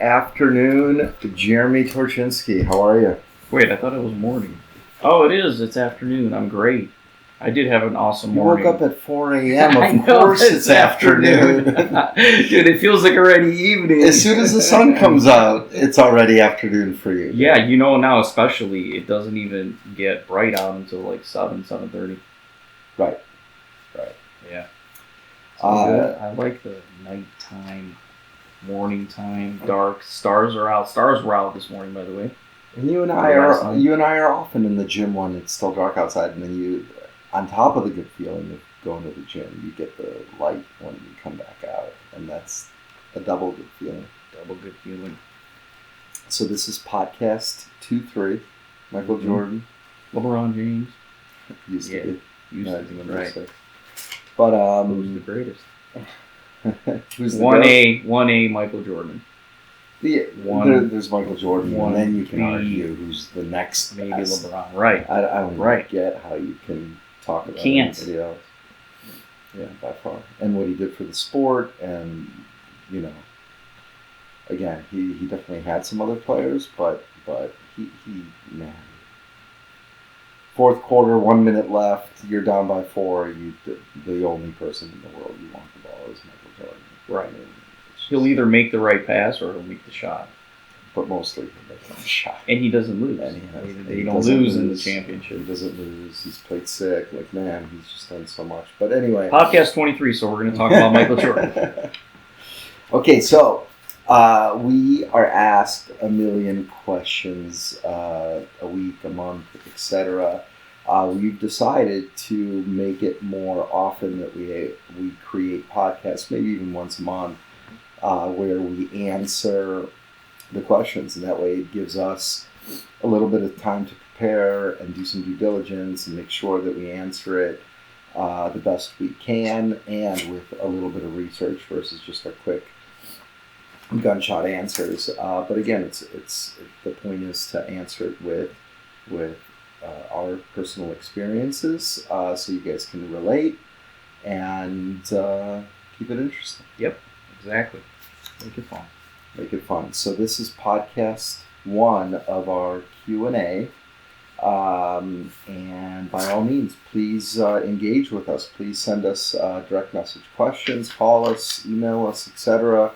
afternoon, Jeremy Torchinsky. How are you? Wait, I thought it was morning. Oh, it is. It's afternoon. I'm great. I did have an awesome morning. You woke up at 4 a.m. Of course it's afternoon. Dude, it feels like already evening. As soon as the sun comes out, it's already afternoon for you. Yeah, you know now especially, it doesn't even get bright out until like 7:30. Right. Yeah. I like the nighttime, morning time, dark. Stars are out. Stars were out this morning, by the way. And you and I are often in the gym when it's still dark outside, and then you, on top of the good feeling of going to the gym, you get the light when you come back out, and that's a double good feeling. So this is podcast 2-3. Michael Jordan, LeBron James. Used to be. Right. But who's the greatest? Who's the 1A Michael Jordan. There's Michael Jordan, and then you can argue who's the next. Maybe LeBron. Right. I don't get how you can talk about anybody else. Yeah, by far. And what he did for the sport, and again, he definitely had some other players, but he man. Fourth quarter, 1 minute left. You're down by 4. The only person in the world you want the ball is Michael Jordan. Right. He'll either make the right pass or he'll make the shot. But mostly he'll make the shot. And he doesn't lose. He don't lose in the championship. He doesn't lose. He's played sick. Like, man, he's just done so much. But anyway. Podcast 23, so we're going to talk about Michael Jordan. Okay, so we are asked a million questions a week, a month, etc. We've decided to make it more often that we create podcasts, maybe even once a month, where we answer the questions, and that way it gives us a little bit of time to prepare and do some due diligence and make sure that we answer it the best we can, and with a little bit of research versus just a quick gunshot answers. But again, it's the point is to answer it with our personal experiences, so you guys can relate and keep it interesting. Yep, exactly. Make it fun. So this is podcast 1 of our Q&A. And by all means, please engage with us. Please send us direct message questions, call us, email us, etc.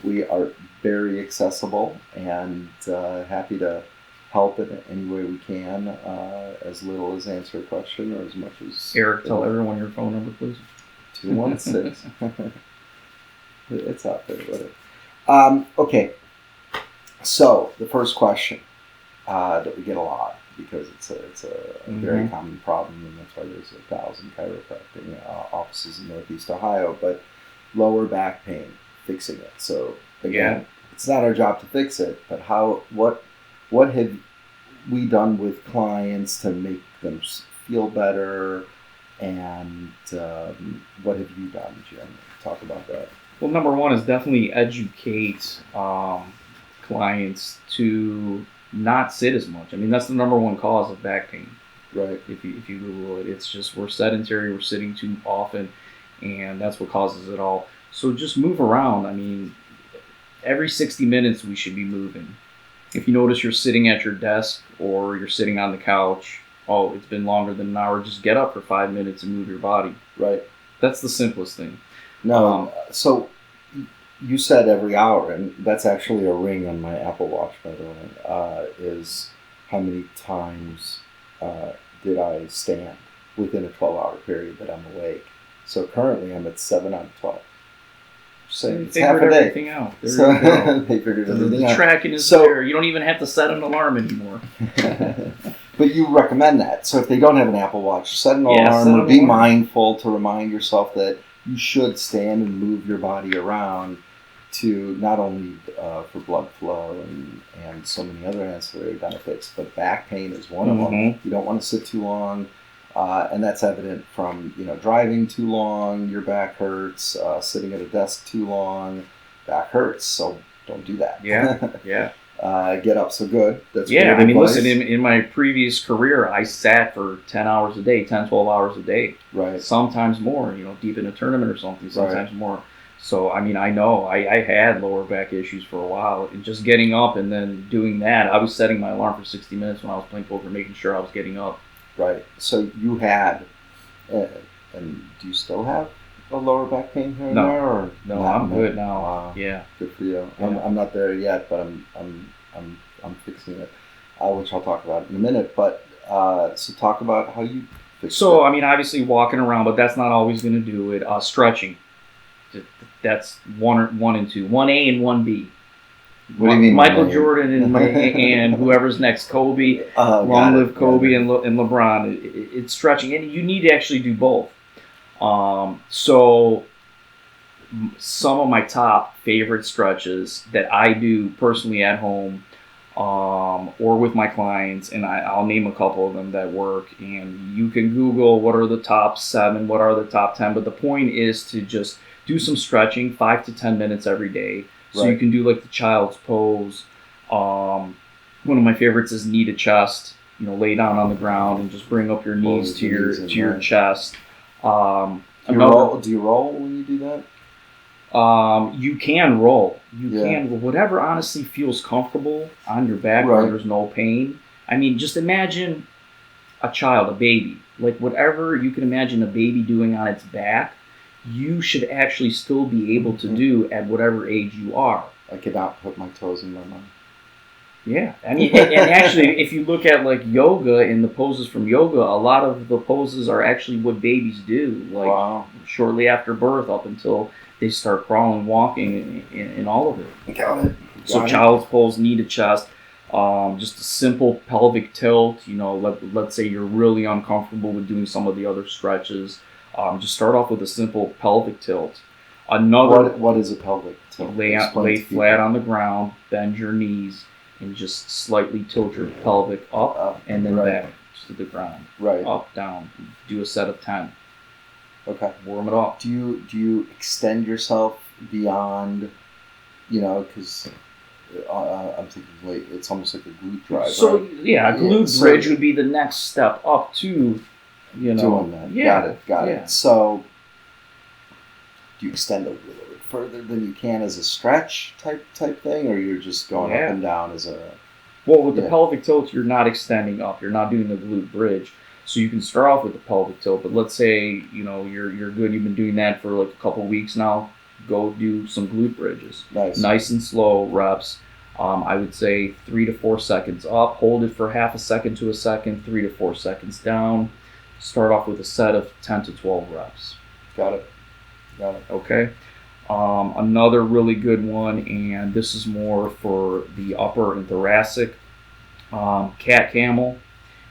We are very accessible and happy to help in any way we can, as little as answer a question or as much as... Eric, tell everyone your phone number, please. 216. It's out there, whatever. Okay, so the first question that we get a lot, because it's a very common problem, and that's why there's 1,000 chiropractic offices in Northeast Ohio, but lower back pain, fixing it. So again, it's not our job to fix it, but what have we done with clients to make them feel better, and what have you done, Jim? Talk about that. Well, number one is definitely educate clients to not sit as much. I mean, that's the number one cause of back pain. Right. If you Google it, it's just we're sedentary, we're sitting too often, and that's what causes it all. So just move around. I mean, every 60 minutes we should be moving. If you notice you're sitting at your desk or you're sitting on the couch, it's been longer than an hour, just get up for 5 minutes and move your body. Right. That's the simplest thing. No, so you said every hour, and that's actually a ring on my Apple Watch, by the way, is how many times did I stand within a 12-hour period that I'm awake. So currently I'm at 7 out of 12. Saying it's half a day. Everything out. They figured everything out. The tracking is there. You don't even have to set an alarm anymore. But you recommend that. So if they don't have an Apple Watch, set an alarm or be mindful to remind yourself that you should stand and move your body around to not only for blood flow and so many other ancillary benefits, but back pain is one of them. You don't want to sit too long, and that's evident from driving too long, your back hurts, sitting at a desk too long, back hurts. So don't do that. Yeah. Get up. So good. That's I mean, listen, in my previous career, I sat for 10 hours a day, 10, 12 hours a day. Right. Sometimes more, deep in a tournament or something, sometimes more. So, I mean, I know I had lower back issues for a while. And just getting up and then doing that, I was setting my alarm for 60 minutes when I was playing poker, making sure I was getting up. Right. So you had, uh, and do you still have a lower back pain here and No. there? Or No, not? I'm good now. Wow. Yeah. Good for you. Yeah. I'm not there yet, but I'm fixing it, which I'll talk about in a minute. But so talk about how you fixed So, it. I mean, obviously walking around, but that's not always going to do it. Stretching. That's one and two. 1A and 1B. What do you mean? Michael 1A? Jordan and whoever's next, Kobe. Long live Kobe and LeBron. It's stretching, and you need to actually do both. So some of my top favorite stretches that I do personally at home, or with my clients, and I'll name a couple of them that work. And you can Google what are the top 7, what are the top 10. But the point is to just do some stretching, 5 to 10 minutes every day. So Right. you can do like the child's pose. One of my favorites is knee to chest. Lay down on the ground and just bring up your knees to your chest. Do you roll when you do that? You can roll. You Yeah. can whatever honestly feels comfortable on your back Right. where there's no pain. I mean, just imagine a child, a baby, like whatever you can imagine a baby doing on its back. You should actually still be able to do at whatever age you are. I cannot put my toes in my mouth. Yeah, I mean, and actually, if you look at like yoga and the poses from yoga, a lot of the poses are actually what babies do, like Wow. shortly after birth up until they start crawling, walking, and all of it. Got it. So child's pose, knee to chest, just a simple pelvic tilt. Let's say you're really uncomfortable with doing some of the other stretches. Just start off with a simple pelvic tilt. What is a pelvic tilt? Lay flat on the ground, bend your knees, and just slightly tilt your pelvic up and then right. back to the ground. Right. Up, down. Do a set of 10. Okay. Warm it up. Do you extend yourself beyond, because I'm thinking, it's almost like a glute drive. So, right? yeah, a glute bridge would be the next step up to, doing that. Yeah. Got it. So, do you extend a little bit further than you can as a stretch type thing, or you're just going up and down as a... Well, with the pelvic tilt, you're not extending up. You're not doing the glute bridge. So you can start off with the pelvic tilt, but let's say, you're good. You've been doing that for like a couple of weeks now. Go do some glute bridges. Nice and slow reps. I would say 3 to 4 seconds up. Hold it for half a second to a second. 3 to 4 seconds down. Start off with a set of 10 to 12 reps. Got it. Okay. Another really good one, and this is more for the upper and thoracic. Cat camel,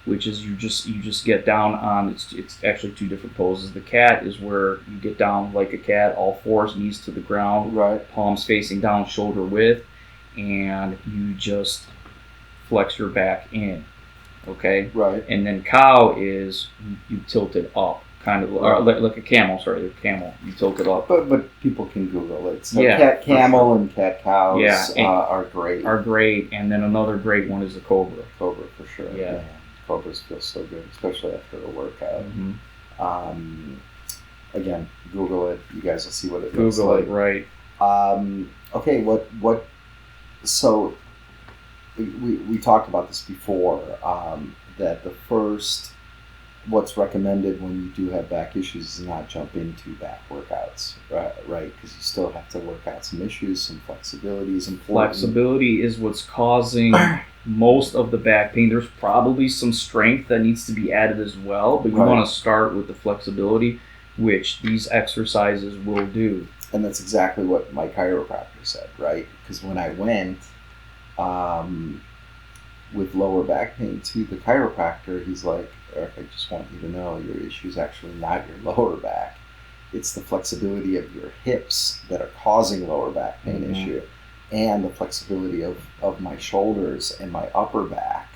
which is you just get down on. It's actually 2 different poses. The cat is where you get down like a cat, all fours, knees to the ground, right, palms facing down, shoulder width, and you just flex your back in. Okay. Right. And then cow is you tilt it up. Kind of like a camel, sorry, a camel. You tilt it up. But people can Google it. So yeah, cat camel and cat cows are great. And then another great one is a cobra. Cobra for sure. Yeah. Cobras feel so good, especially after a workout. Mm-hmm. Again, Google it. You guys will see what it looks like. Google it, right. Okay, what? So we talked about this before. That the first. What's recommended when you do have back issues is not jump into back workouts, right? Because you still have to work out some issues, some flexibility is important. Flexibility is what's causing most of the back pain. There's probably some strength that needs to be added as well, but you want to start with the flexibility, which these exercises will do. And that's exactly what my chiropractor said, right? Because when I went with lower back pain to the chiropractor, he's like, Eric, I just want you to know your issue is actually not your lower back. It's the flexibility of your hips that are causing lower back pain issue, and the flexibility of my shoulders and my upper back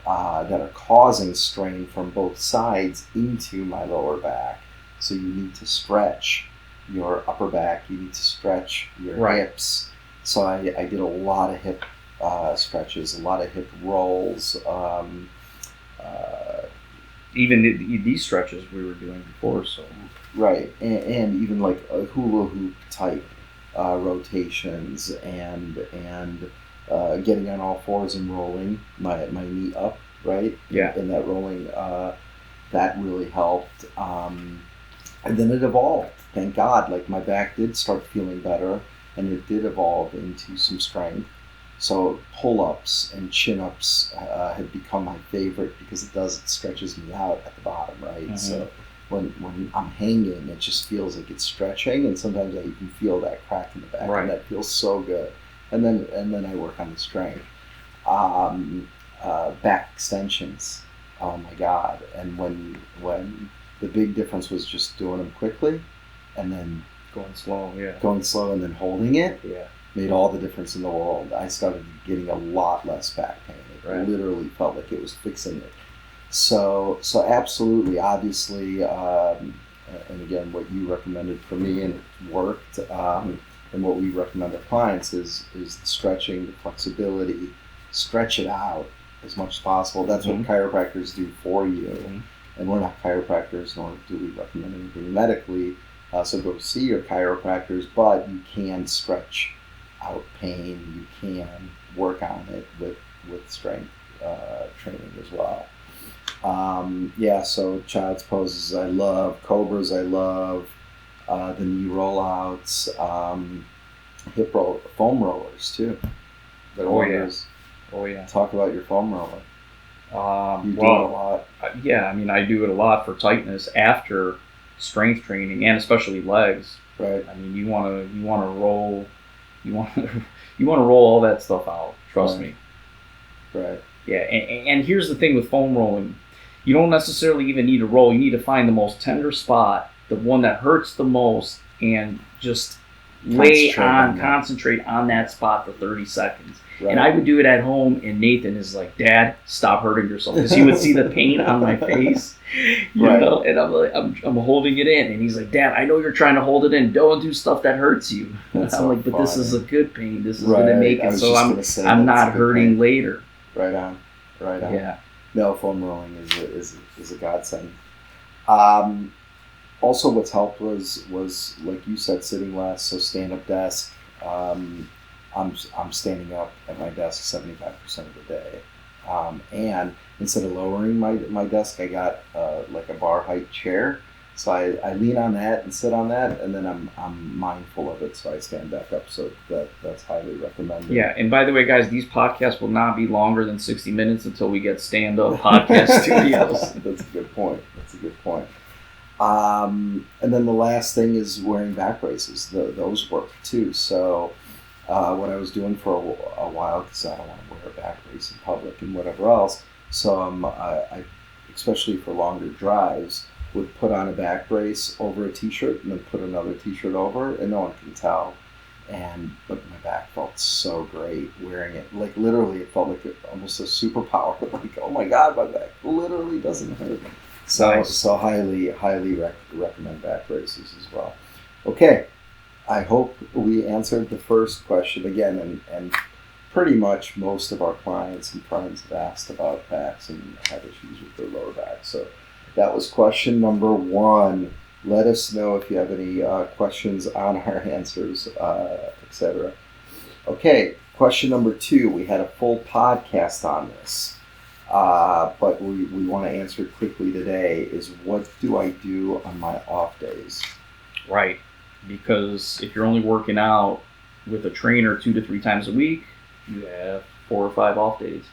that are causing strain from both sides into my lower back. So you need to stretch your upper back, you need to stretch your hips. So I did a lot of hip even these stretches we were doing before. So Right, and even like a hula hoop type rotations and getting on all fours and rolling my knee up, right? Yeah. And that rolling, that really helped. And then it evolved. Thank God. Like my back did start feeling better, and it did evolve into some strength. So pull-ups and chin-ups have become my favorite because it stretches me out at the bottom, right? Mm-hmm. So when I'm hanging, it just feels like it's stretching, and sometimes I even feel that crack in the back, Right. and that feels so good. And then I work on the strength. Back extensions. Oh my God! And when the big difference was just doing them quickly, and then going slow, yeah. going slow, and then holding it. Yeah. Made all the difference in the world. I started getting a lot less back pain. It literally felt like it was fixing it. So absolutely, obviously, and again, what you recommended for me and it worked, and what we recommend our clients is the stretching, the flexibility, stretch it out as much as possible. That's what chiropractors do for you. And we're not chiropractors, nor do we recommend anything medically. So go see your chiropractors, but you can stretch out pain. You can work on it with strength training as well. So child's poses I love, cobras I love, the knee rollouts, foam rollers too. Oh yeah. Talk about your foam roller. You do it a lot. Yeah, I mean I do it a lot for tightness after strength training and especially legs. Right. I mean you want to roll. You want to roll all that stuff out. Trust me. Right. Yeah, and here's the thing with foam rolling. You don't necessarily even need to roll. You need to find the most tender spot, the one that hurts the most, and just concentrate on that spot for 30 seconds. Right. And I would do it at home, and Nathan is like, "Dad, stop hurting yourself," because he would see the pain on my face, you know. And I'm like, I'm holding it in, and he's like, "Dad, I know you're trying to hold it in. Don't do stuff that hurts you." I'm so like, "But this is a good pain. This is gonna make it so I'm not hurting later." Right on. Yeah. No, foam rolling is a godsend. Also, what's helped was like you said, sitting less. So stand up desk. I'm standing up at my desk 75% of the day, and instead of lowering my desk, I got like a bar height chair. So I lean on that and sit on that, and then I'm mindful of it, so I stand back up. So that's highly recommended. Yeah, and by the way, guys, these podcasts will not be longer than 60 minutes until we get stand-up podcast studios. That's a good point. And then the last thing is wearing back braces. Those work too. So what I was doing for a while, because I don't want to wear a back brace in public and whatever else, so I especially for longer drives, would put on a back brace over a t-shirt and then put another t-shirt over, and no one can tell. But my back felt so great wearing it. Like literally, it felt like almost a superpower. Like, oh my God, my back literally doesn't hurt. So highly recommend back braces as well. Okay, I hope we answered the first question again, and pretty much most of our clients and friends have asked about backs and have issues with their lower back. So that was question number 1. Let us know if you have any questions on our answers, etc. Okay, question number 2. We had a full podcast on this, but we want to answer it quickly today. Is what do I do on my off days? Right, because if you're only working out with a trainer 2 to 3 times a week, you have 4 or 5 off days,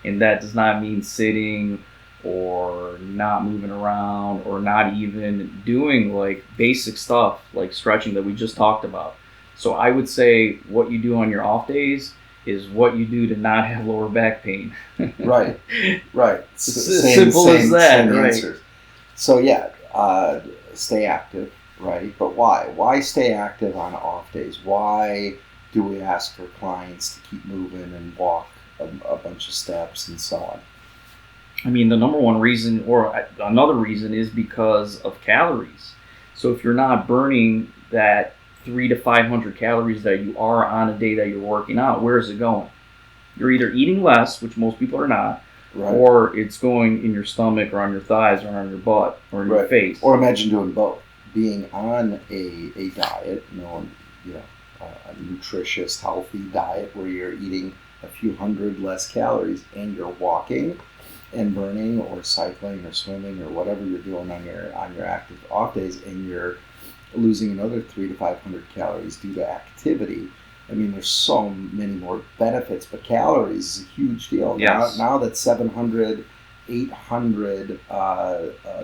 and that does not mean sitting or not moving around or not even doing like basic stuff like stretching that we just talked about. So I would say what you do on your off days is what you do to not have lower back pain. Right. Simple as that, right? Answers. So yeah, stay active, right? But why? Why stay active on off days? Why do we ask our clients to keep moving and walk a bunch of steps and so on? I mean, the number one reason, or another reason, is because of calories. So if you're not burning that 300 to 500 calories that you are on a day that you're working out, where is it going? You're either eating less, which most people are not, Right. or it's going in your stomach or on your thighs or on your butt or in your Right. face. Or imagine doing both. Being on a diet, a nutritious, healthy diet where you're eating a few hundred less calories and you're walking and burning or cycling or swimming or whatever you're doing on your active off days, and you're losing another 300 to 500 calories due to activity. I mean, there's so many more benefits, but calories is a huge deal. Yes. Now that's 700, 800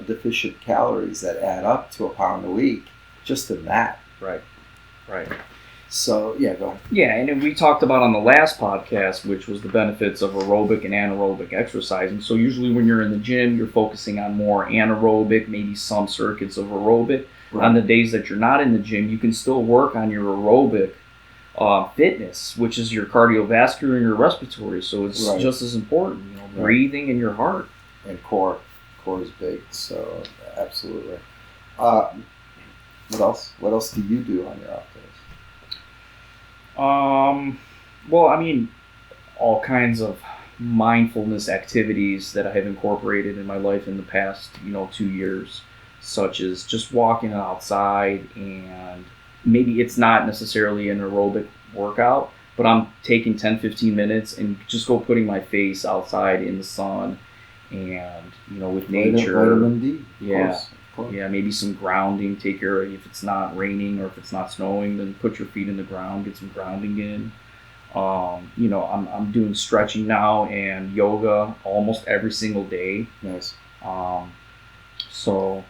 deficient calories that add up to a pound a week just in that. Right. So, yeah, go ahead. Yeah, and we talked about on the last podcast, which was the benefits of aerobic and anaerobic exercising. So usually when you're in the gym, you're focusing on more anaerobic, maybe some circuits of aerobic. Right. On the days that you're not in the gym, you can still work on your aerobic fitness, which is your cardiovascular and your respiratory. So it's Right. just as important, breathing and your heart. And core is big, so absolutely. What else? What else do you do on your off days? Well, I mean, all kinds of mindfulness activities that I have incorporated in my life in the past, 2 years, such as just walking outside, and maybe it's not necessarily an aerobic workout, but I'm taking 10, 15 minutes and just go putting my face outside in the sun and, with nature. Vitamin D, Yeah. of course. Yeah, maybe some grounding. Take your, if it's not raining or if it's not snowing, then put your feet in the ground, get some grounding in. I'm doing stretching now and yoga almost every single day. Nice. So,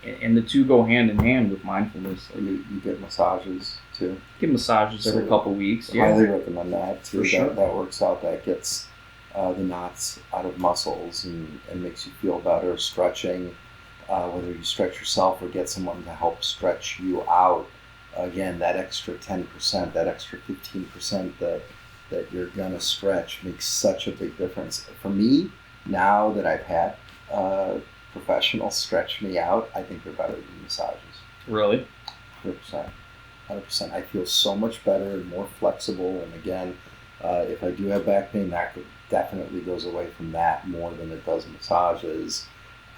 and the two go hand in hand with mindfulness. You get massages too. Get massages every couple weeks. I Yeah, highly recommend that too. For sure. That works out. That gets the knots out of muscles and makes you feel better. Stretching, whether you stretch yourself or get someone to help stretch you out. Again, that extra 10%, that extra 15% that you're gonna stretch makes such a big difference. For me, now that I've had professionals stretch me out, I think they're better than massages. really. 100%. I feel so much better and more flexible. And again, if I do have back pain, that definitely goes away from that more than it does massages.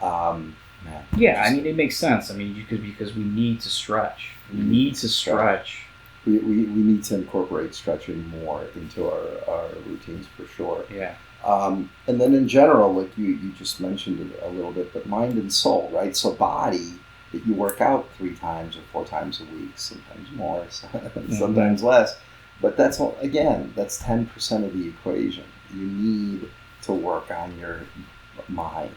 Yeah, I mean, it makes sense. I mean, because we need to stretch. We need to stretch. We need to incorporate stretching more into our routines for sure. Yeah. And then in general, like you just mentioned it a little bit, but mind and soul, right? So body, that you work out 3 times or 4 times a week, sometimes more, sometimes less. But that's all, again, that's 10% of the equation. You need to work on your mind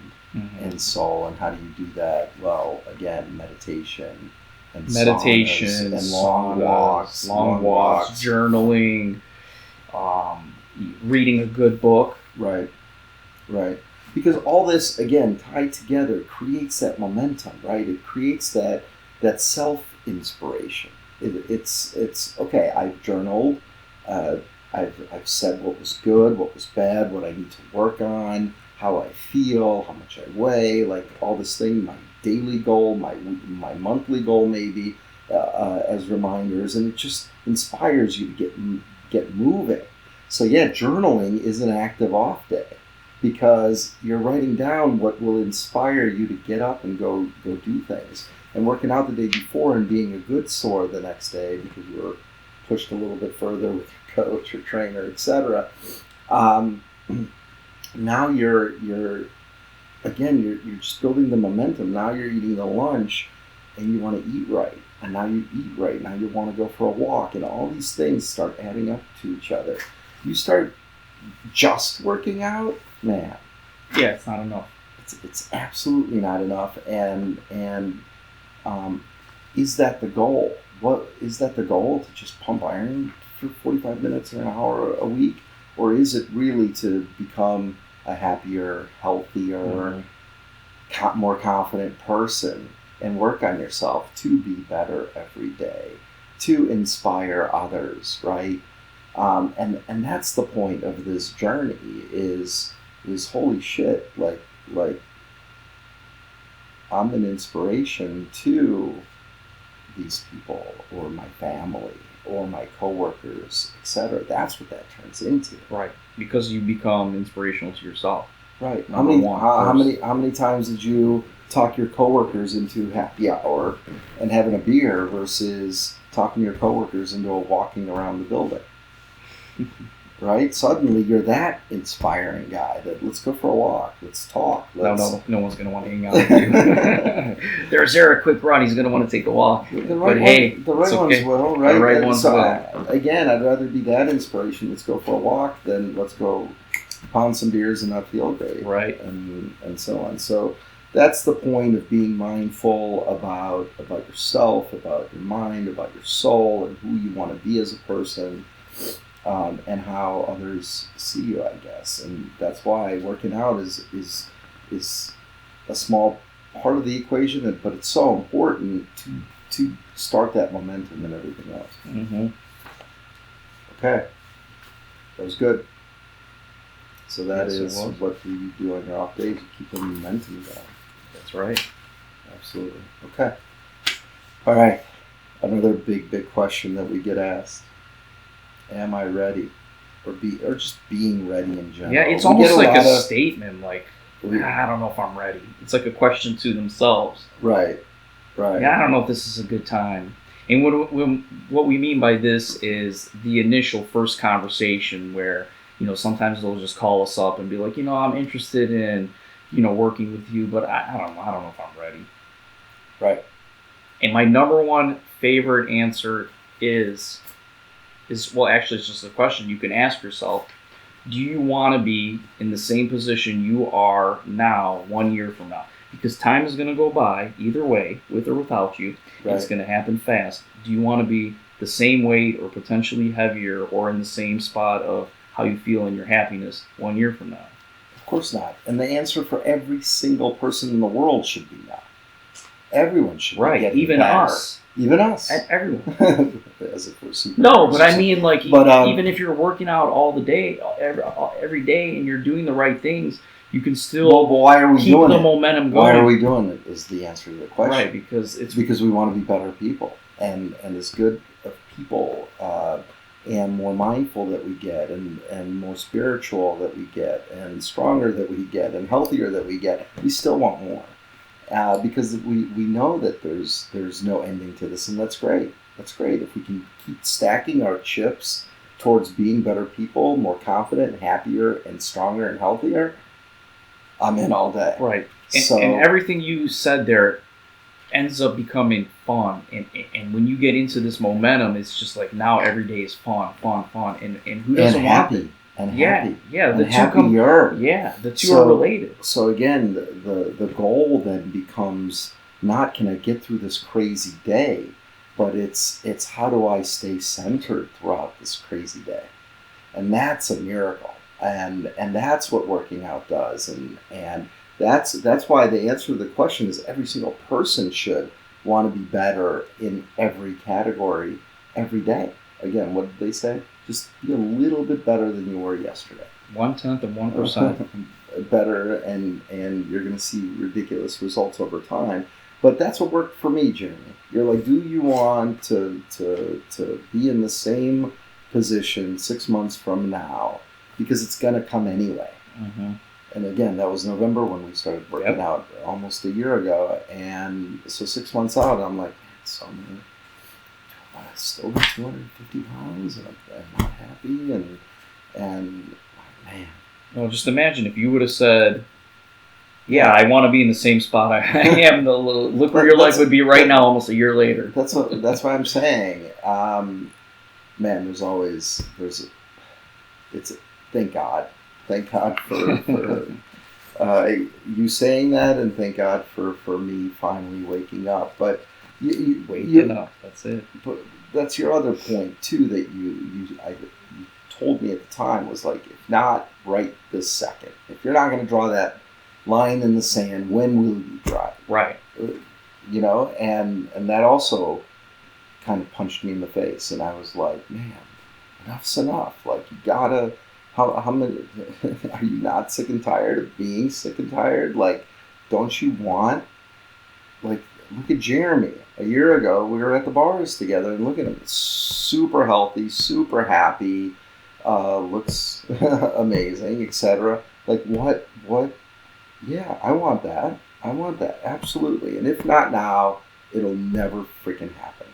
and soul. And how do you do that? Well, again, meditation and saunas and long walks, journaling, reading a good book. Right. Because all this, again, tied together creates that momentum, right? It creates that self-inspiration. It's okay, I've journaled, I've said what was good, what was bad, what I need to work on, how I feel, how much I weigh, like all this thing, my daily goal, my monthly goal maybe, as reminders, and it just inspires you to get moving. So yeah, journaling is an active off day because you're writing down what will inspire you to get up and go do things. And working out the day before and being a good sore the next day because you were pushed a little bit further with your coach or trainer, etc. Now you're just building the momentum. Now you're eating the lunch and you want to eat right. And now you eat right. Now you want to go for a walk. And all these things start adding up to each other. You start just working out, man. Yeah, it's not enough. It's absolutely not enough. And is that the goal? What is that the goal, to just pump iron for 45 minutes or an hour a week? Or is it really to become a happier, healthier, more confident person and work on yourself to be better every day, to inspire others, right? And that's the point of this journey is holy shit, like I'm an inspiration to these people or my family or my coworkers, etc. That's what that turns into. Right. Because you become inspirational to yourself. Right. Number How many times did you talk your coworkers into happy hour and having a beer versus talking your coworkers into a walking around the building? Right? Suddenly you're that inspiring guy that let's go for a walk, let's talk. No one's going to want to hang out with you. There's Eric, quick run. He's going to want to take a walk. The but right hey, the right it's ones okay. will, right? The right ones will. Again, I'd rather be that inspiration. Let's go for a walk than let's go pound some beers and not feel great. Right. And so on. So that's the point of being mindful about yourself, about your mind, about your soul, and who you want to be as a person. And how others see you, I guess, and that's why working out is a small part of the equation, but it's so important to start that momentum and everything else. Mm-hmm. Okay, that was good. So that Yes, is what you do on your off days. You keep the momentum going. That's right. Absolutely. Okay. All right. Another big question that we get asked. Am I ready? Or just being ready in general. Yeah, it's almost like a statement, like, I don't know if I'm ready. It's like a question to themselves. Right. Yeah, I don't know if this is a good time. And what we mean by this is the initial first conversation where, sometimes they'll just call us up and be like, I'm interested in, working with you, but I don't know if I'm ready. Right. And my number one favorite answer is well, actually, it's just a question you can ask yourself. Do you want to be in the same position you are now 1 year from now? Because time is going to go by either way, with or without you. Right. It's going to happen fast. Do you want to be the same weight or potentially heavier or in the same spot of how you feel in your happiness 1 year from now? Of course not. And the answer for every single person in the world should be no. Everyone should be getting even better. Us. Even us. And everyone. As if we're super. No, but I mean, like, even if you're working out all the day, every day, and you're doing the right things, you can still why are we keep doing the it? momentum going. Why are we doing it is the answer to the question. Right, because we want to be better people. And as good of people and more mindful that we get and more spiritual that we get and stronger that we get and healthier that we get, we still want more. Because we know that there's no ending to this, and that's great. That's great. If we can keep stacking our chips towards being better people, more confident, and happier, and stronger and healthier, I'm in all day. Right. And everything you said there ends up becoming fun. And when you get into this momentum, it's just like now every day is fun. And who doesn't want it? And happy. Yeah, the happier. The two are related. So again, the goal then becomes not can I get through this crazy day, but it's how do I stay centered throughout this crazy day, and that's a miracle, and that's what working out does, and that's why the answer to the question is every single person should want to be better in every category every day. Again, what did they say? Just be a little bit better than you were yesterday. 0.1% better, and you're going to see ridiculous results over time. But that's what worked for me, Jeremy. You're like, do you want to be in the same position 6 months from now? Because it's going to come anyway. Mm-hmm. And again, that was November when we started working out almost a year ago. And so 6 months out, I'm like, I still got 250 pounds, and I'm not happy, and man. Well, just imagine if you would have said, "Yeah, I want to be in the same spot I am." Look where your life would be right now, almost a year later. That's what I'm saying. Man, thank God for you saying that, and thank God for me finally waking up. But waking up, that's it. But that's your other point too that you told me at the time was like, if not right this second, if you're not going to draw that line in the sand, when will you draw it? Right. And that also kind of punched me in the face, and I was like, man, enough's enough. Like, you gotta. How many? Are you not sick and tired of being sick and tired? Like, don't you want? Like, look at Jeremy. a year ago, we were at the bars together and look at him. Super healthy, super happy, looks amazing, etc. Like, what, yeah, I want that. I want that, absolutely. And if not now, it'll never freaking happen.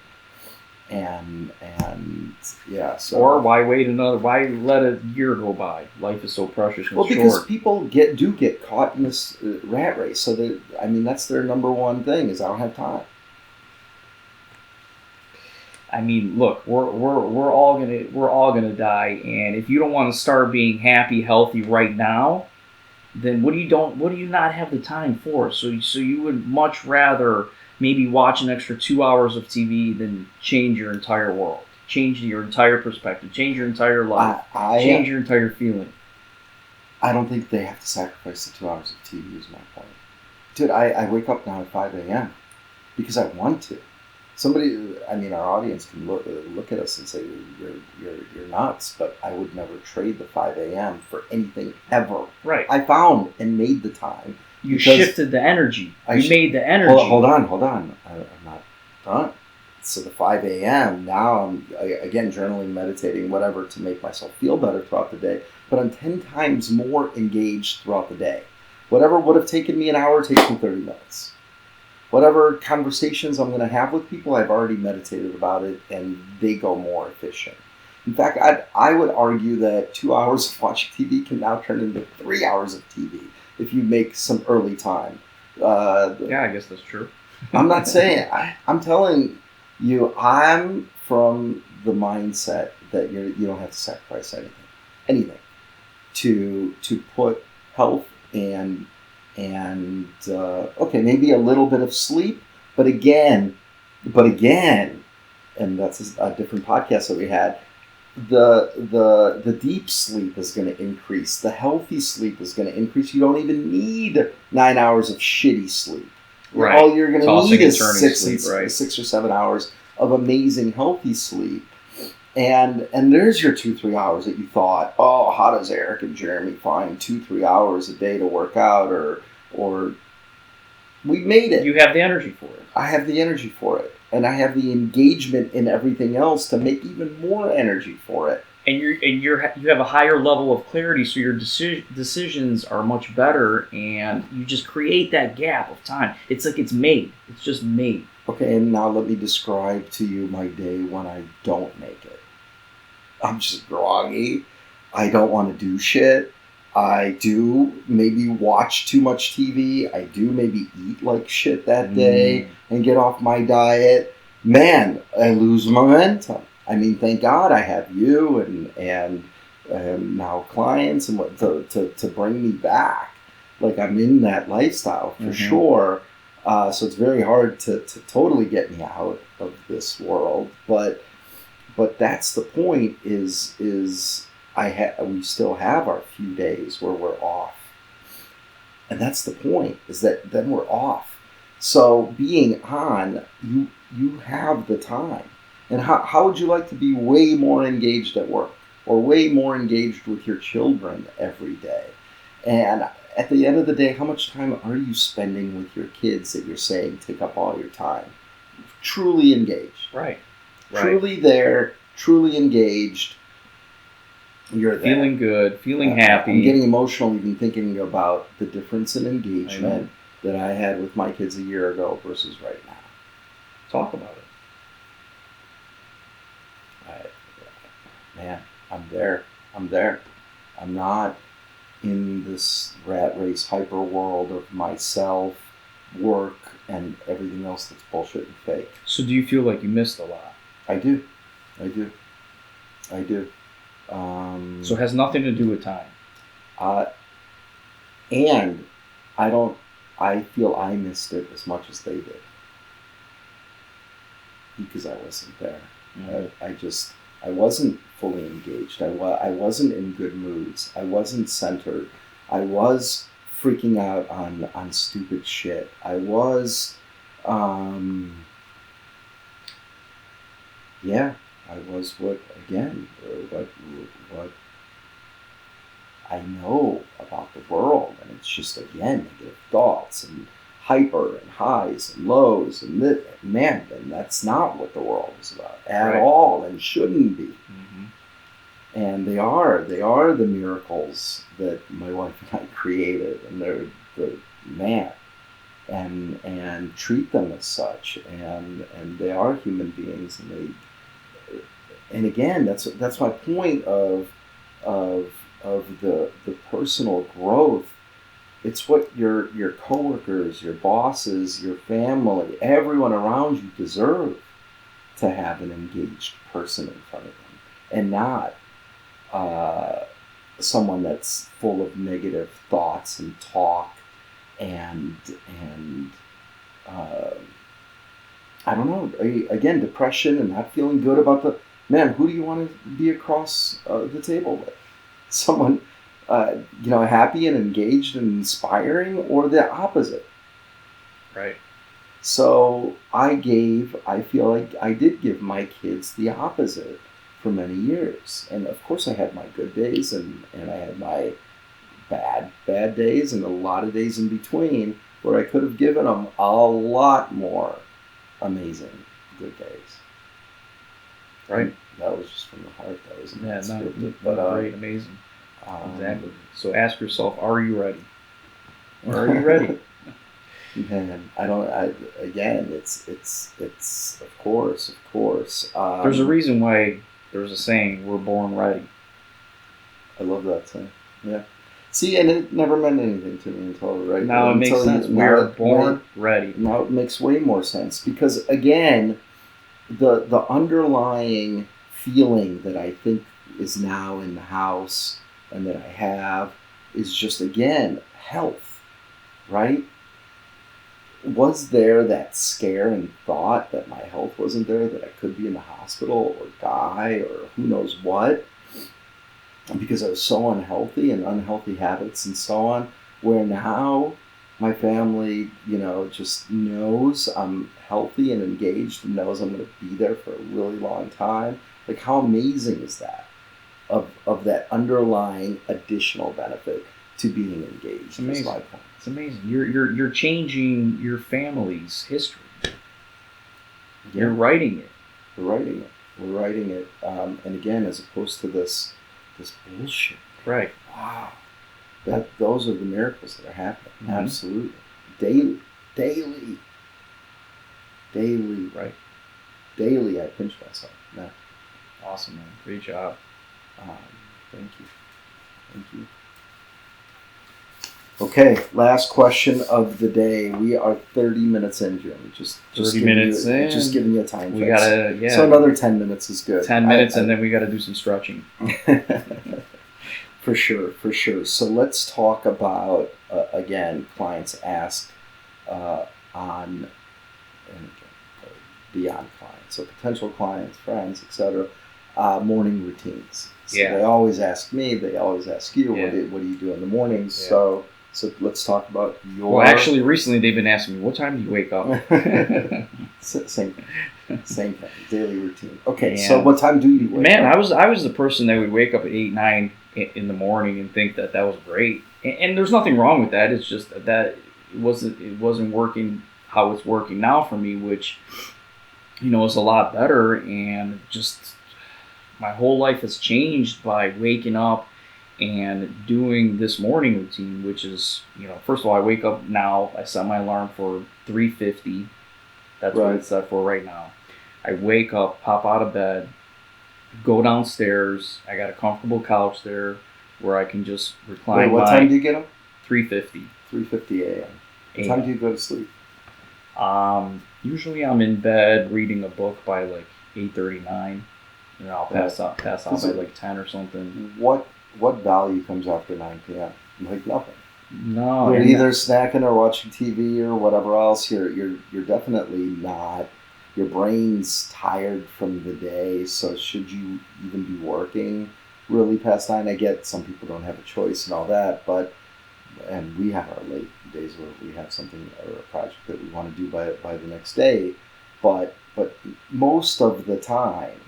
And yeah, so. Or why wait another? Why let a year go by? Life is so precious and Well, because short. people get caught in this rat race. So that's their number one thing is I don't have time. I mean, look, we're all gonna die, and if you don't want to start being happy, healthy right now, then what do you not have the time for? So you would much rather maybe watch an extra 2 hours of TV than change your entire world, change your entire perspective, change your entire life, change your entire feeling. I don't think they have to sacrifice the 2 hours of TV. Is my point, dude. I wake up now at 5 a.m. because I want to. Somebody, our audience can look at us and say you're nuts, but I would never trade the 5 a.m. for anything ever. Right. I found and made the time. You shifted the energy. You made the energy. Hold on. I'm not done. So the 5 a.m. now I'm again journaling, meditating, whatever to make myself feel better throughout the day. But I'm 10 times more engaged throughout the day. Whatever would have taken me an hour takes me 30 minutes. Whatever conversations I'm going to have with people, I've already meditated about it, and they go more efficient. In fact, I would argue that 2 hours of watching TV can now turn into 3 hours of TV if you make some early time. Yeah, I guess that's true. I'm not saying, I'm telling you, I'm from the mindset that you don't have to sacrifice anything to put health and okay, maybe a little bit of sleep, but again, and that's a different podcast that we had. The deep sleep is going to increase. The healthy sleep is going to increase. You don't even need 9 hours of shitty sleep. Right. All you're going to need is sleep, right? 6 or 7 hours of amazing healthy sleep. And there's your 2-3 hours that you thought, oh, how does Eric and Jeremy find 2-3 hours a day to work out, or we made it. You have the energy for it. I have the energy for it, and I have the engagement in everything else to make even more energy for it. And you have a higher level of clarity, so your decisions are much better, and you just create that gap of time. It's like it's made. It's just made. Okay, and now let me describe to you my day when I don't make it. I'm just groggy. I don't want to do shit. I do maybe watch too much TV. I do maybe eat like shit that day and get off my diet. Man, I lose momentum. Thank God I have you and now clients and what to bring me back. Like I'm in that lifestyle for sure. So it's very hard to totally get me out of this world. But that's the point is we still have our few days where we're off. And that's the point, is that then we're off. So being on, you have the time. And how would you like to be way more engaged at work or way more engaged with your children every day? And at the end of the day, how much time are you spending with your kids that you're saying take up all your time? Truly engaged. Right. Truly there, truly engaged. You're there. Feeling good, feeling happy. I'm getting emotional even thinking about the difference in engagement that I had with my kids a year ago versus right now. Talk about it. Man, I'm there. I'm not in this rat race hyper world of myself, work, and everything else that's bullshit and fake. So do you feel like you missed a lot? I do. So it has nothing to do with time. And I feel I missed it as much as they did. Because I wasn't there. I wasn't fully engaged. I wasn't in good moods. I wasn't centered. I was freaking out on stupid shit. I was, I was what I know about the world, and it's just, again, negative thoughts and hyper and highs and lows and man, and that's not what the world is about at Right. all, and shouldn't be. Mm-hmm. And they are the miracles that my wife and I created, and they're the man, and treat them as such, and they are human beings, and again, that's my point of the personal growth. It's what your coworkers, your bosses, your family, everyone around you deserve, to have an engaged person in front of them, and not someone that's full of negative thoughts and talk and uh, I don't know, again, depression and not feeling good about the man. Who do you want to be across the table with? Someone happy and engaged and inspiring, or the opposite? Right. So I feel like I did give my kids the opposite for many years. And of course I had my good days, and I had my bad days, and a lot of days in between where I could have given them a lot more amazing good days. Right. And that was just from the heart. That was scripted, but great, amazing. Exactly. So ask yourself, are you ready? Or are you ready? Man, it's of course. There's a reason why there's a saying, we're born ready. I love that saying. Yeah. See, and it never meant anything to me until Now it makes sense. We are born ready. Now it makes way more sense, because again, the underlying feeling that I think is now in the house and that I have is just, again, health, right? Was there that scare and thought that my health wasn't there, that I could be in the hospital or die or who knows what, because I was so unhealthy and unhealthy habits and so on, where now my family, just knows I'm healthy and engaged and knows I'm going to be there for a really long time. Like, how amazing is that? Of that underlying additional benefit to being engaged. It's amazing. Is my point. It's amazing. You're changing your family's history. Yeah. You're writing it. We're writing it. And again, as opposed to this bullshit. Right. Wow. Those are the miracles that are happening. Mm-hmm. Absolutely. Daily. Right. Daily I pinch myself. Yeah. Awesome, man. Great job. Thank you. Okay, last question of the day. We are 30 minutes in, Jim. Just 30 minutes in. Just giving you a time We fix. gotta, So another 10 minutes is good. 10 minutes, and then we got to do some stretching. For sure. So let's talk about, again, clients ask on, and beyond clients, so potential clients, friends, etc., morning routines. So they always ask me, they always ask you, what do you do in the mornings? Yeah. So let's talk about your... Well, actually, recently they've been asking me, what time do you wake up? Same thing, daily routine. Okay, so what time do you wake up? Man, I was the person that would wake up at 8, 9 in the morning and think that was great. And there's nothing wrong with that. It's just that it wasn't working how it's working now for me, which, is a lot better. And just my whole life has changed by waking up and doing this morning routine, which is, first of all, I wake up now. I set my alarm for 3:50. That's what it's set for right now. I wake up, pop out of bed, go downstairs. I got a comfortable couch there where I can just recline. What time do you get up? 3:50. 3:50 a.m. What time do you go to sleep? Usually I'm in bed reading a book by like 8:39, and I'll pass out by like 10 or something. What value comes after 9 p.m.? Like nothing. No, you're either snacking or watching TV or whatever else. You're definitely not. Your brain's tired from the day, so should you even be working really past 9? I get some people don't have a choice and all that, and we have our late days where we have something or a project that we want to do by the next day, but most of the time,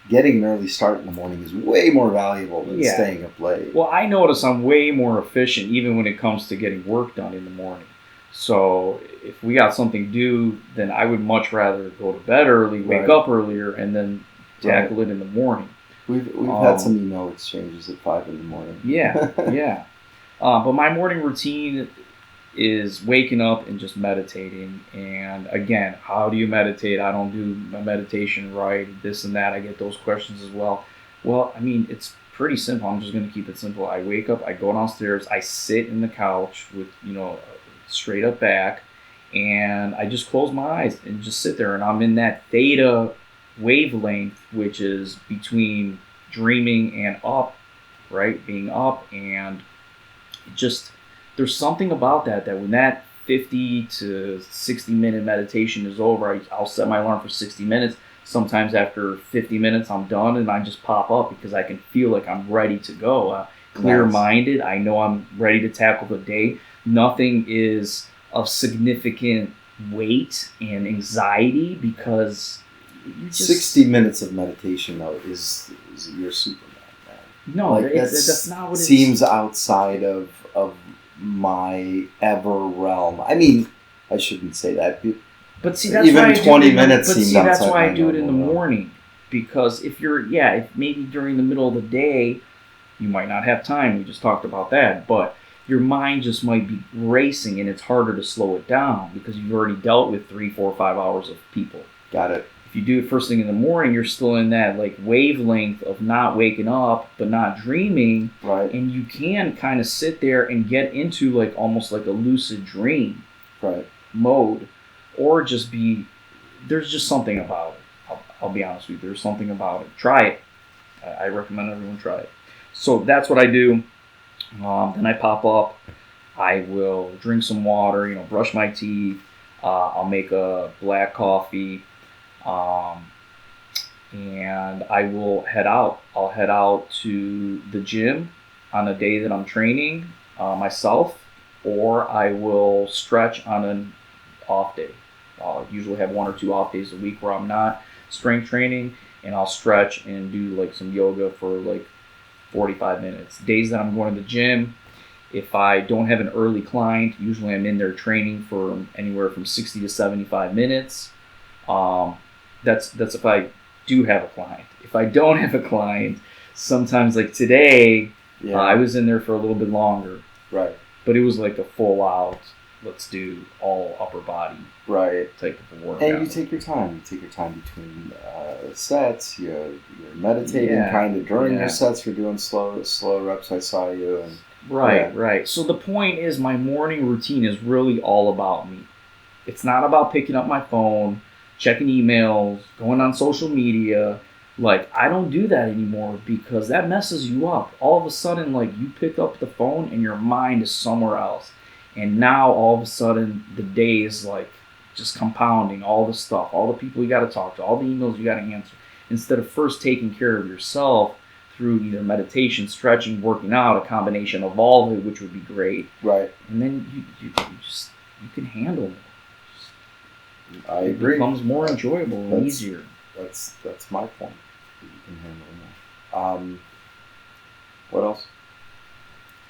getting an early start in the morning is way more valuable than staying up late. Well, I notice I'm way more efficient even when it comes to getting work done in the morning. So if we got something due, then I would much rather go to bed early, wake Right. up earlier, and then tackle it in the morning. We've had some email exchanges at 5 in the morning. Yeah, yeah. But my morning routine is waking up and just meditating. And again, how do you meditate? I don't do my meditation right, this and that. I get those questions as well. Well, I mean, it's pretty simple. I'm just going to keep it simple. I wake up, I go downstairs, I sit in the couch with, straight up back, and I just close my eyes and just sit there. And I'm in that theta wavelength, which is between dreaming and up, right? Being up, and just there's something about that when that 50 to 60-minute meditation is over, I'll set my alarm for 60 minutes. Sometimes after 50 minutes, I'm done and I just pop up because I can feel like I'm ready to go. Clear-minded. I know I'm ready to tackle the day. Nothing is of significant weight and anxiety because you just... 60 minutes of meditation, though, is your Superman, man. No, that's not what it seems outside of my ever realm. I mean, I shouldn't say that. But see, that's even why 20 minutes but seems see, outside. That's why I do it in the realm. morning. Because if maybe during the middle of the day, you might not have time. We just talked about that. But your mind just might be racing, and it's harder to slow it down because you've already dealt with 3, 4, 5 hours of people. Got it. If you do it first thing in the morning, you're still in that like wavelength of not waking up but not dreaming, right? And you can kind of sit there and get into like almost like a lucid dream, right, mode, or just be. There's just something about it. I'll be honest with you. There's something about it. Try it. I recommend everyone try it. So that's what I do. Then I pop up. I will drink some water. Brush my teeth. I'll make a black coffee. And I will head out. I'll head out to the gym on a day that I'm training myself, or I will stretch on an off day. I'll usually have 1 or 2 off days a week where I'm not strength training, and I'll stretch and do like some yoga for like 45 minutes. Days that I'm going to the gym, if I don't have an early client, usually I'm in there training for anywhere from 60 to 75 minutes. That's if I do have a client. If I don't have a client, sometimes like today, I was in there for a little bit longer. Right. But it was like a full out, let's do all upper body type of a workout. And you take your time. You take your time between sets. You're meditating kind of during your sets. You're doing slow reps. I saw you. And Right. So the point is my morning routine is really all about me. It's not about picking up my phone, checking emails, going on social media. Like, I don't do that anymore because that messes you up. All of a sudden, like, you pick up the phone and your mind is somewhere else. And now, all of a sudden, the day is, like, just compounding all the stuff, all the people you got to talk to, all the emails you got to answer. Instead of first taking care of yourself through either meditation, stretching, working out, a combination of all of it, which would be great. Right. And then you can handle it. I agree. It becomes more enjoyable and easier. That's my point. You can handle more. What else?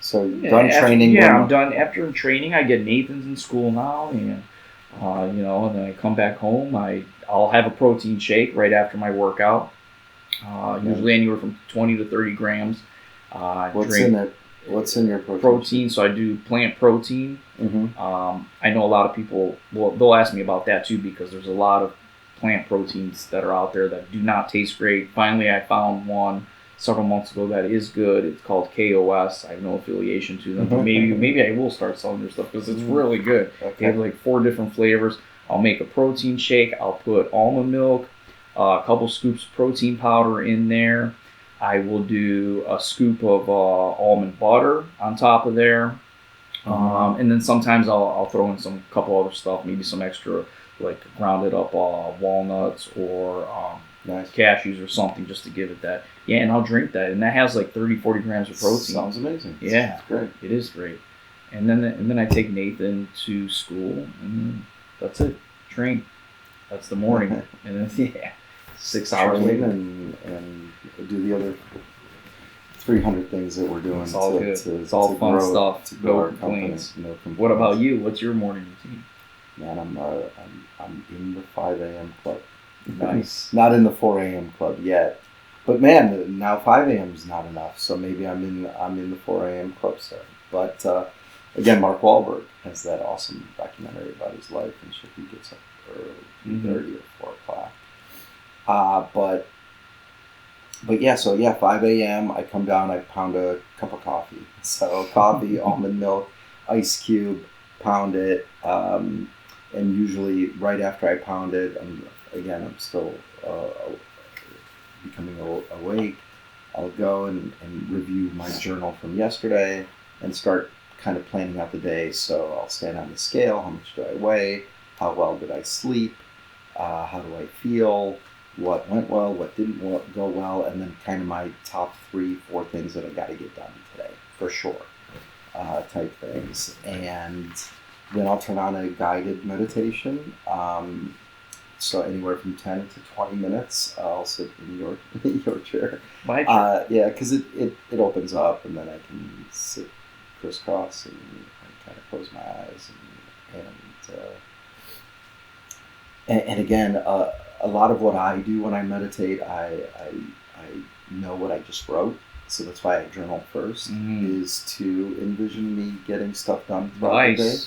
So done training. I'm done. After training, I get Nathan's in school now, and and then I come back home. I'll have a protein shake right after my workout. Usually anywhere from 20 to 30 grams. What's in it? What's in your protein? Protein. So I do plant protein. Mm-hmm. I know a lot of people. Well, they'll ask me about that too because there's a lot of plant proteins that are out there that do not taste great. Finally, I found one several months ago that is good. It's called KOS. I have no affiliation to them, but maybe I will start selling their stuff because it's really good. Okay. They have like 4 different flavors. I'll make a protein shake. I'll put almond milk, a couple scoops of protein powder in there. I will do a scoop of almond butter on top of there. And then sometimes I'll throw in some couple other stuff, maybe some extra like grounded up walnuts or cashews or something just to give it that. Yeah, and I'll drink that. And that has like 30, 40 grams of protein. Sounds amazing. Yeah. It's great. It is great. And then I take Nathan to school and that's it. Train. That's the morning. And then 6 hours later. And do the other 300 things that we're doing It's all good. to It's all to fun grow, stuff. to grow No our company. complaints. No complaints. What about you? What's your morning routine? Man, I'm in the 5 a.m. club. Nice. Not in the 4 a.m. club yet, but man, now 5 a.m. is not enough. So maybe I'm in the 4 a.m. club soon. But again, Mark Wahlberg has that awesome documentary about his life, and shit. He gets up early, 3:30 or 4 o'clock. But yeah, so yeah, 5 a.m. I come down, I pound a cup of coffee. So coffee, almond milk, ice cube, pound it. And usually right after I pound it, I'm still becoming awake. I'll go and review my journal from yesterday and start kind of planning out the day. So I'll stand on the scale. How much do I weigh? How well did I sleep? How do I feel? What went well? What didn't go well? And then kind of my top 3-4 things that I got to get done today, for sure, type things. And then I'll turn on a guided meditation. So anywhere from 10 to 20 minutes, I'll sit in your chair. My chair. Yeah, because it opens up, and then I can sit crisscross and kind of close my eyes. And again, a lot of what I do when I meditate, I know what I just wrote. So that's why I journal first, is to envision me getting stuff done throughout the day.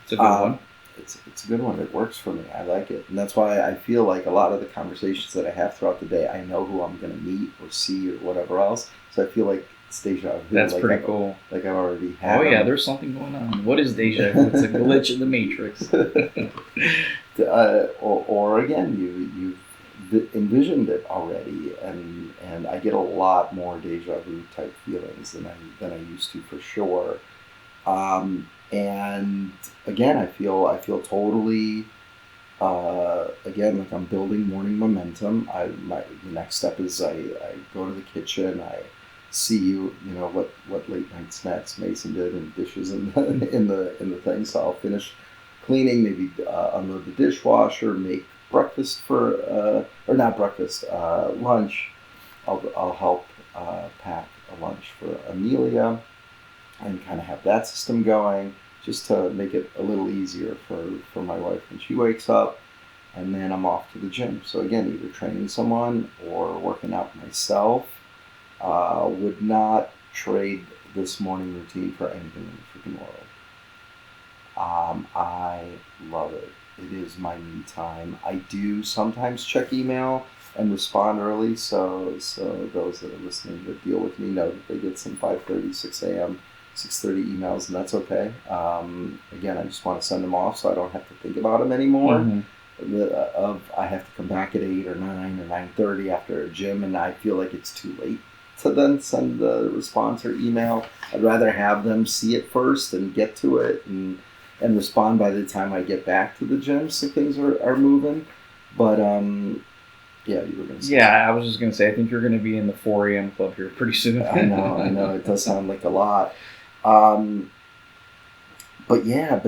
It's a good one. It's a good one. It works for me. I like it. And that's why I feel like a lot of the conversations that I have throughout the day, I know who I'm going to meet or see or whatever else. So I feel like it's deja vu. That's pretty cool. Like I've already had Oh, yeah, them. there's something going on. What is deja vu? It's a glitch in the matrix. Or again, you've envisioned it already, and I get a lot more deja vu type feelings than I used to, for sure. And again, I feel totally again like I'm building morning momentum. The next step is I go to the kitchen. I see what late night snacks Mason did and dishes in the thing. So I'll finish cleaning, maybe unload the dishwasher, make breakfast or not breakfast, lunch. I'll help pack a lunch for Amelia and kind of have that system going, just to make it a little easier for my wife when she wakes up. And then I'm off to the gym. So again, either training someone or working out myself. Would not trade this morning routine for anything in the freaking world. I love it. It is my me time. I do sometimes check email and respond early, so those that are listening that deal with me know that they get some 5:30, 6 a.m., 6:30 emails, and that's okay. Again, I just want to send them off so I don't have to think about them anymore. I have to come back at 8 or 9 or 9:30 after a gym, and I feel like it's too late to then send the response or email. I'd rather have them see it first and get to it and respond by the time I get back to the gym, so things are moving. But yeah, you were going to say. Yeah, I was just going to say, I think you're going to be in the 4 a.m. club here pretty soon. I know. It does sound like a lot. But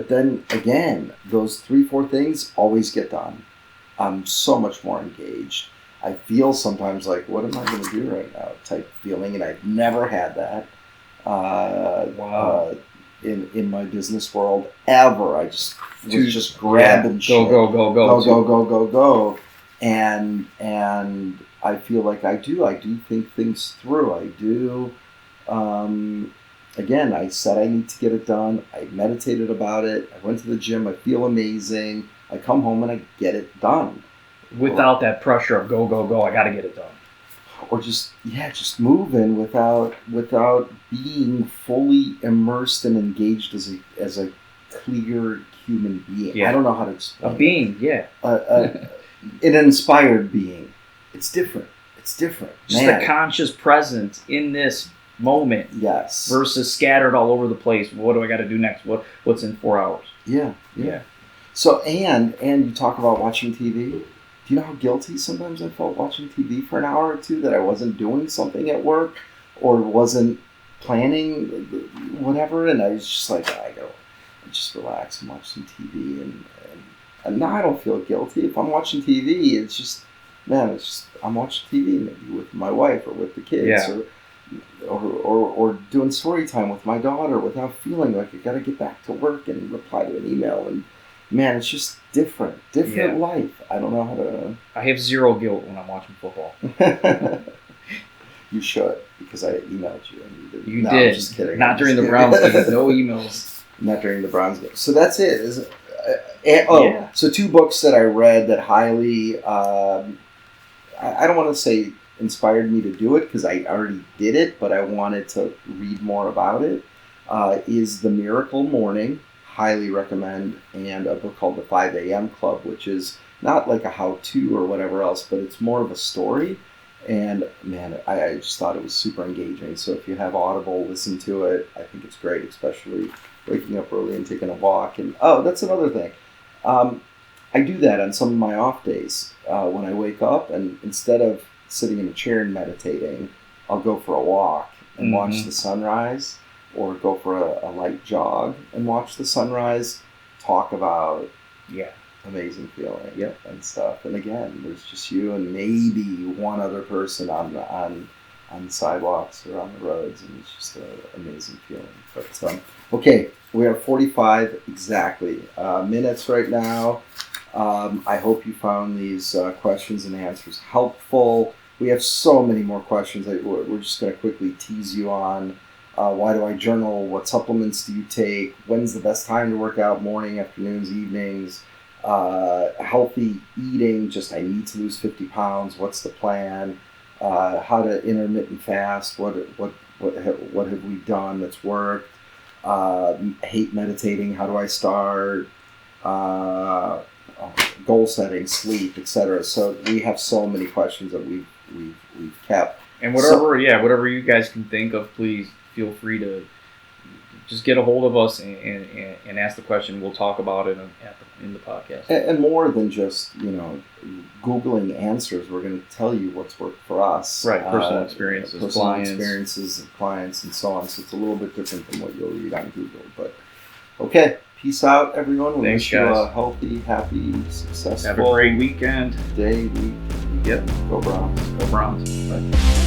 then again, those 3-4 things always get done. I'm so much more engaged. I feel sometimes like, what am I going to do right now type feeling, and I've never had that. Wow. In my business world ever. I was just grabbing shit. Go. And I feel like I do think things through. I do. Again, I said I need to get it done. I meditated about it. I went to the gym. I feel amazing. I come home and I get it done. Without that pressure of go. I got to get it done. Or just moving without being fully immersed and engaged as a clear human being. Yeah. I don't know how to explain. A being, yeah. An inspired being. It's different. Just a conscious presence in this moment. Yes. Versus scattered all over the place. What do I got to do next? What's in 4 hours? Yeah. So and you talk about watching TV. Do you know how guilty sometimes I felt watching TV for an hour or two, that I wasn't doing something at work or wasn't planning whatever, and I was just like, I go just relax and watch some TV, and now I don't feel guilty. If I'm watching TV, it's just I'm watching TV maybe with my wife or with the kids, or or doing story time with my daughter without feeling like I got to get back to work and reply to an email. And man, it's just different life. I don't know how to. I have zero guilt when I'm watching football. You should, because I emailed you and you didn't. You No, did. I'm just kidding. Not during the Browns game. No emails. Not during the Browns game. So that's it. So 2 books that I read that highly. I don't want to say inspired me to do it because I already did it, but I wanted to read more about it. Is The Miracle Morning. Highly recommend, and a book called The 5 a.m. Club, which is not like a how-to or whatever else, but it's more of a story. And man, I just thought it was super engaging. So if you have Audible, listen to it. I think it's great, especially waking up early and taking a walk. And that's another thing. I do that on some of my off days when I wake up, and instead of sitting in a chair and meditating, I'll go for a walk and watch the sunrise, or go for a light jog and watch the sunrise. Talk about amazing feeling, and stuff. And again, there's just you and maybe one other person on the sidewalks or on the roads, and it's just an amazing feeling. But okay, we are 45 exactly minutes right now. I hope you found these questions and answers helpful. We have so many more questions that we're just going to quickly tease you on. Why do I journal? What supplements do you take? When's the best time to work out? Morning, afternoons, evenings? Healthy eating, just I need to lose 50 pounds. What's the plan? How to intermittent fast? What have we done that's worked? Hate meditating. How do I start? Goal setting, sleep, etc. So we have so many questions that we've kept. And whatever you guys can think of, please feel free to just get a hold of us and ask the question. We'll talk about it in the podcast. And more than just, Googling answers, we're going to tell you what's worked for us. Right, personal experiences of clients and so on. So it's a little bit different than what you'll read on Google. But okay, peace out, everyone. We wish you a healthy, happy, successful. Have a great weekend. Day, week. Yep. Go Browns. Go Browns. Bye.